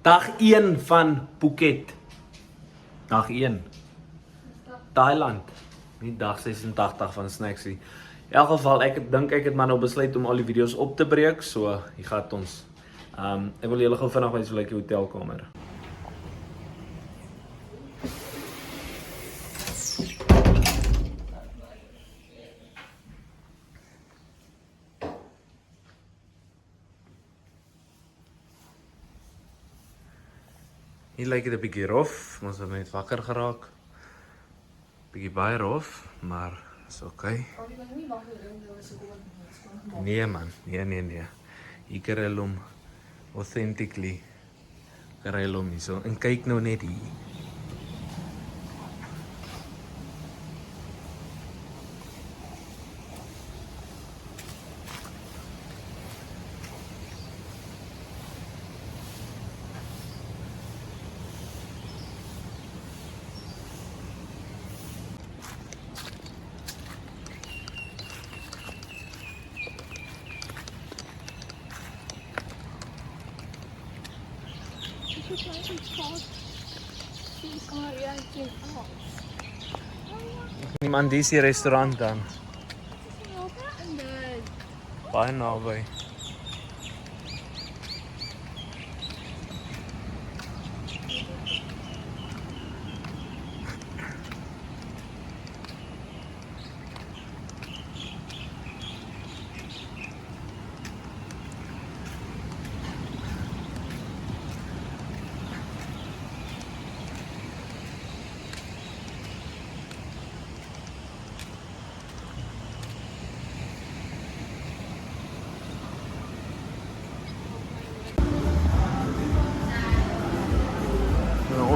Dag 1 van Phuket. Dag 1. Thailand. Nie dag 86 van Snacksy. In elk geval, ek het maar nou besluit om al die video's op te breek, so hier gaat ons. Ek wil julle gou vinnig wys hoe lyk die hotelkamer. Hier lyk dit 'n bietjie rof, ons het net wakker geraak. Bietjie baie rof, maar is okay. Nee man, nee. Hier kry hulle hom authentically. Kry hulle hom hierso. En kyk nou net hier. Niemand dis die restaurant dan. Baie naby.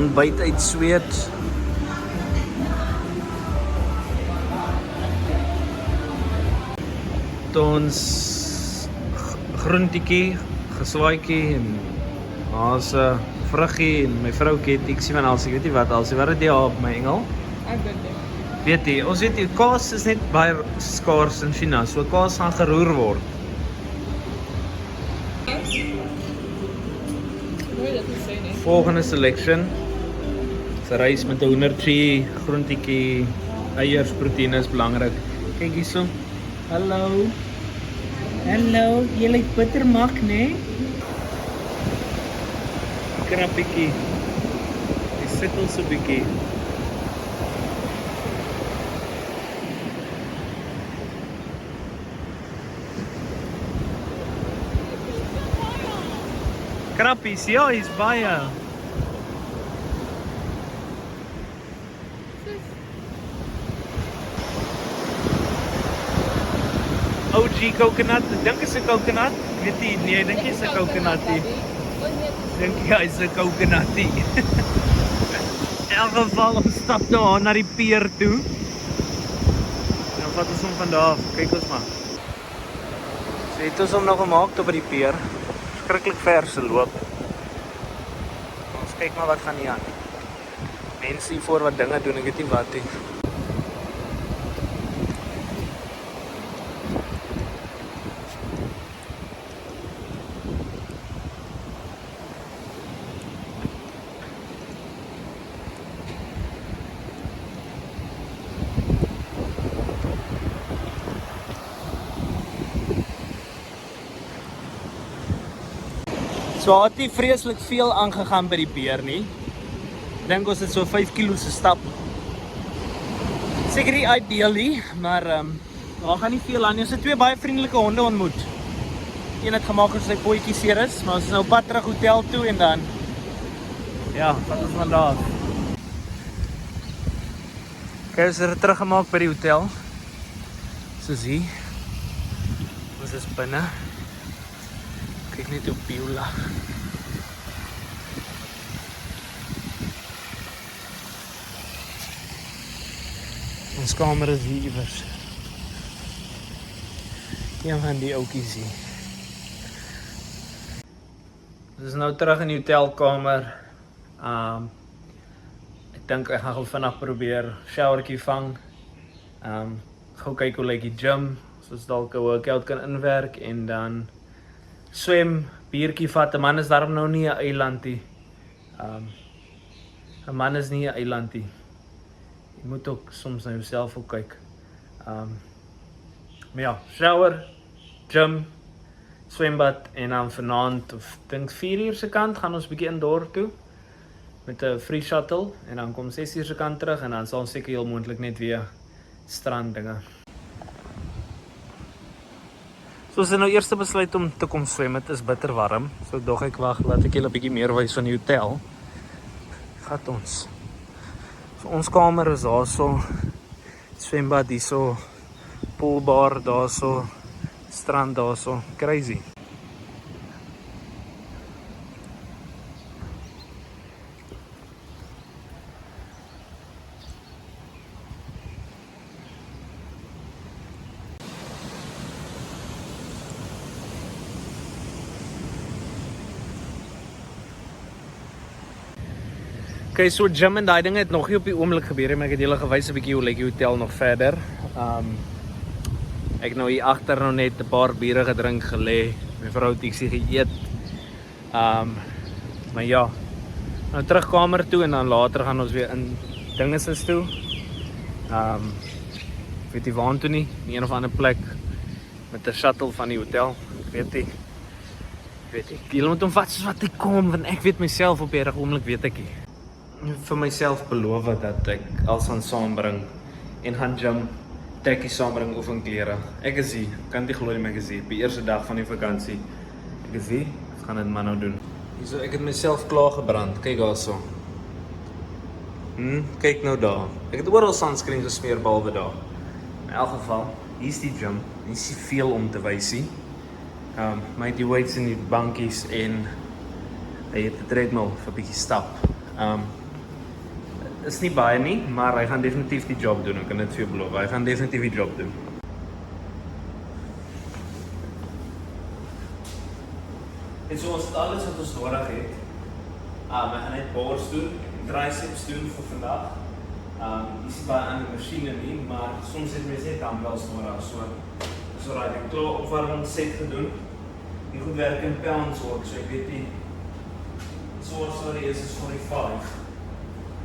Ontbyt uit Sweet. Ons groentjie, geswaaitjie en ons vruggie en my vroukie het eksie van alles, ek weet nie wat alles, wat het jy op my engel? Ek weet nie. Weet jy, ons weet jy, kaas is net baie skaars in China, so kaas gaan geroer word. Volgende selection. Rys met 'n hoendertjie, groentjie, eiers, proteïene is belangrik. Kyk hierso. Hallo. Hallo, jy lyk bittermak, né? Krappietjie. Jy sukkel so bietjie. Krappies, ja, is baie. OG coconut, ek dink is 'n coconut. Weet jy, nee, ek dink is 'n coconut. Dink jy is 'n coconut. In elk geval, ons stap nou aan na die pier toe. Dan vat ons hom van daar af. Kyk ons maar. So het ons hom nou gemaak tot by die pier. Skrikkelik ver se loop. Ons kyk maar wat gaan hier aan. Mense hier voor wat dinge doen, ek weet nie wat nie. So het nie vreeslik veel aangegaan by die pier nie. Ek dink ons het so 5 km gestap. Seker nie ideal nie, maar daar gaan nie veel aan nie. Ons het twee baie vriendelike honde ontmoet. Een het gemaak as sy potjie seer is, maar ons is nou pad terug hotel toe en dan ja, wat ons vandag. Okay, ons het teruggemaak by die hotel. Soos hier. Ons is binne. Kyk net hoe Piola. Ons kamer is hier iewers. Een van die oukies hier. Ons is nou terug in die hotelkamer. Ek dink ek gaan gou vinnig probeer showertjie vang. Gou kyk hoe lyk die gym. Soos dalk 'n workout kan inwerk en dan swem, biertjie vat. 'n Man is daarom nou nie 'n eilandie. 'n man is nie 'n eiland nie. Jy moet ook soms na jouself ook kyk. Maar ja, shower, gym, swembad en dan vanaand of dink 4 uur se kant gaan ons bietjie indoor toe met 'n free shuttle en dan kom 6 uur se kant terug en dan sal ons seker heel moontlik net weer strand dinge. So as ek nou eers besluit om te kom swem, dit is bitter warm. So dog ek wag, laat ek julle 'n bietjie meer wys van die hotel. Gat ons. So ons kamer is daarso, swembad hierso, poolbar daarso, strand daarso, crazy. Okay, so gym en daai dinge het nog nie op die oomblik gebeur, maar ek het julle gewys 'n bietjie hoe lyk die hotel nog verder. Ek nou hier agter nou net 'n paar biere gedrink gelê, my vrou het ietsie geëet. Maar ja, nou terug kamer toe en dan later gaan ons weer in dinges toe. Weet jy waar toe nie, in een of ander plek met 'n shuttle van die hotel, weet jy. Julle moet hom vat soos wat hy kom, want ek weet myself op hierdie oomblik weet ek nie. Vir myself beloof dat ek alles gaan saambring en gaan gym, tekkie saambring oefenklere. Ek is hier, kan nie glo nie, maar ek is hier, op die eerste dag van die vakansie. Ek is hier, ek gaan dit maar nou doen. Hierso, ek het myself klaar gebrand, kyk daarso. Kyk nou daar. Ek het oral sunscreen gesmeer behalwe daar. In elk geval, hier is die gym, hier is nie veel om te wys nie. Maar die weights in die bankies en hy het 'n treadmill vir 'n bietjie stap. Is nie baie nie, maar hy gaan definitief die job doen, ek kan dit vir jou beloof, hy gaan definitief die job doen. En so ons het alles wat ons nodig het. Ek gaan net bars doen, triceps doen vir vandag. Is nie baie aan die masjiene nie, maar soms het mens net dumbbells nodig, so raai ek klaar opwarming set gedoen. Die goed werk in pounds ook, so ek weet nie, sorry is 45.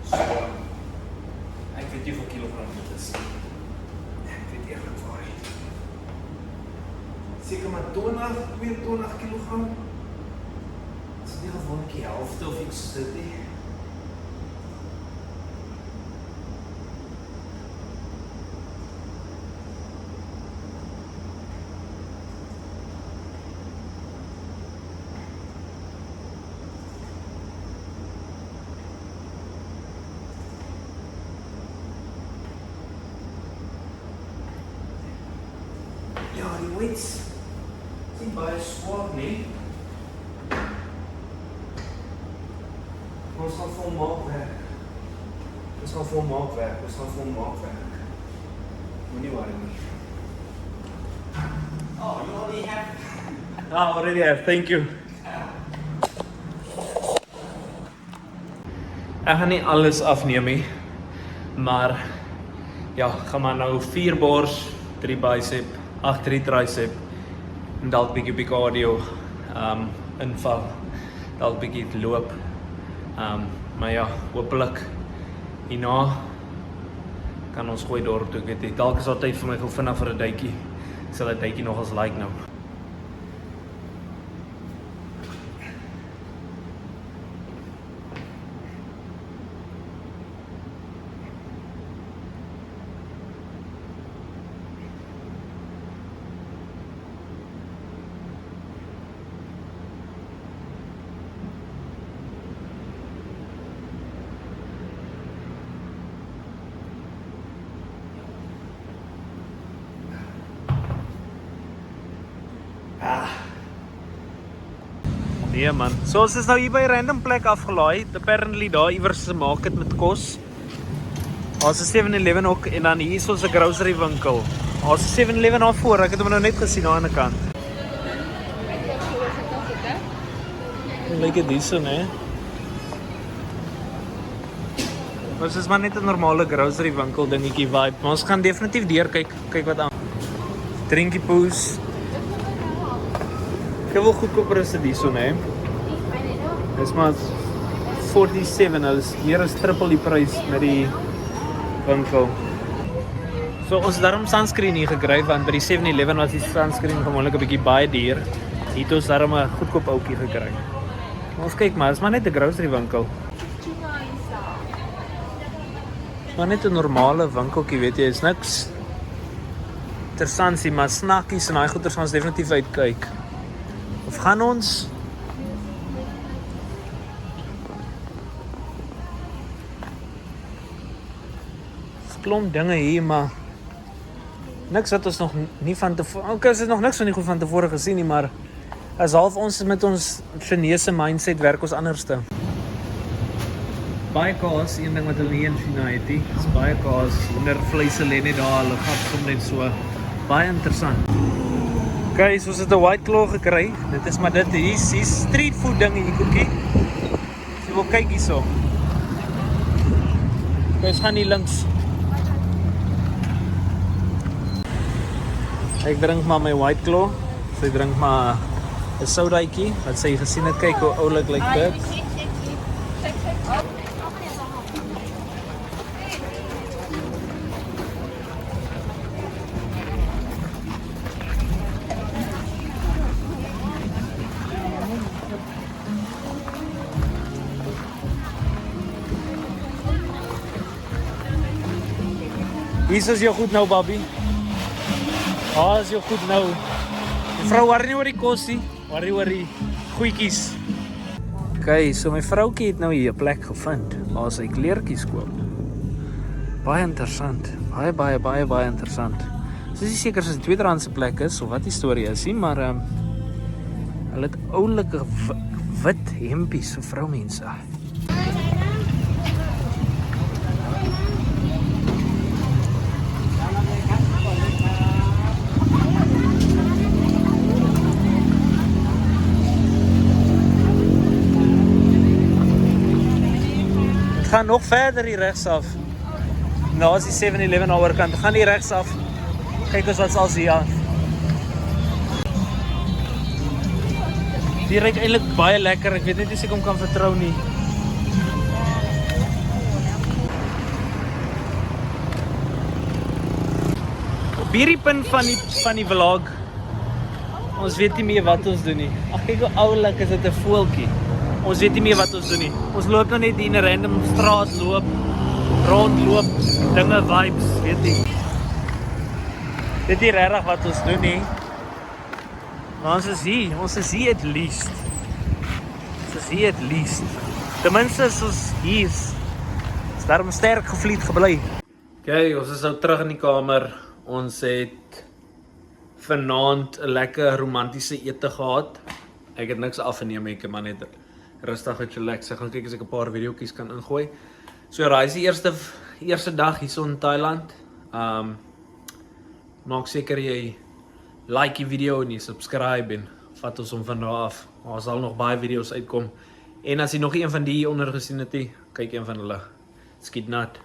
So, ek weet nie hoeveel kilogram dit is. Ek weet eerlik waar. Seker maar 22 kilogram. Dit is nie gewoon die helfte of iets soos dit nie. Ja, die weights is nie baie swaar nie. Ons gaan vol maakwerk. Moenie worry nie. Oh, you already have? Already have, thank you. Ek gaan nie alles afneem nie, maar ja, gaan maar nou 4 bars, 3 bicep, 8 tricep en dalk bietjie op die cardio inval, dalk bietjie loop. Maar ja, hopelik hierna kan ons gooi dorp toe, ek weet nie, dalk is daar tyd vir my vinnig vir 'n duitjie. Ek sal 'n duitjie nog as like nou. Nee man, so ons is nou hier by 'n random plek afgelaai. Apparently daar iewers 'n market met kos. Ons is 7-Eleven ook en dan hier is ons 'n grocery winkel. Ons is 7-Eleven daar voor, ek het hom nou net gesien aan die ander kant. Lyk dit hierso, né? Ons is maar net 'n normale grocery winkel dingetjie vibe. Maar ons gaan definitief deur kyk wat aan. Drinkie poes. Ek wil goedkoper as dit hierso, né? Dis maar $347, hulle is meer as triple die prys met die winkel. So ons het daarom sunscreen hier gekry, want by die 7-Eleven was die sunscreen gewoonlik 'n bietjie baie duur. Hier het ons daarom 'n goedkoop ouetjie gekry. Ons kyk maar, is maar net 'n grocery winkel. Is maar net 'n normale winkeltjie, weet jy, is niks interessantie, maar snackies en daai goeders gaan ons definitief uitkyk. Of gaan ons klomp dinge hier, maar niks wat ons nog nie van tevore, okay, is nog niks van die goed van tevore gesien nie, maar as half ons met ons Chinese mindset werk ons anderste. Baie kaas, een ding wat hulle hier in China het, is baie kaas, hoendervleise lê net daar, hulle gat kom net so, baie interessant. Okay, so ons het 'n White Claw gekry, dit is maar dit, hier is street food dinge hier, koekie. So jy wil kyk hierso. Okay, ons gaan hier links. Ek drink maar my White Claw, sy drink maar 'n sodaatjie, wat sy gesien het, kyk hoe oulik lyk dit. Hier is jou goed nou, Bobby. Is jou goed nou. Mevrou, worry nie oor die kosie, worry oor die goedjies. Okay, so my vroukie het nou hier 'n plek gevind waar sy kleertjies koop. Baie interessant, baie interessant. Sy is nie seker as dit 'n tweederandse plek is of wat die storie is nie, maar hulle het oulike wit hempies vir vroumense. Gaan nog verder hier rechtsaf. Nou is die 7-Eleven aan die oorkant. Gaan hier rechtsaf. Kyk ons wat als hier aan. Die ruik eintlik baie lekker. Ek weet net nie as ek hom kan vertrou nie. Op hierdie punt van die vlog, ons weet nie meer wat ons doen nie. Ag kyk hoe oulik is dit 'n voeltjie. Ons weet nie meer wat ons doen nie. Ons loop nou net hier in 'n random straat loop, rondloop, dinge vibes, weet jy. Dit is nie regtig wat ons doen nie. Maar ons is hier at least. Ten minste is ons hier. Is daarom sterk gevlied gebly. Okay, ons is nou terug in die kamer. Ons het vanaand 'n lekker romantiese ete gehad. Ek het niks afgeneem, ek het maar net rustig en chillax. Ek gaan kyk as ek 'n paar videoetjies kan ingooi. So raai is die eerste dag hier so in Thailand. Maak seker jy like die video en jy subscribe en vat ons om van daar af. Daar sal nog baie video's uitkom. En as jy nog een van die onder gesien het, kyk een van hulle. Skiet nat.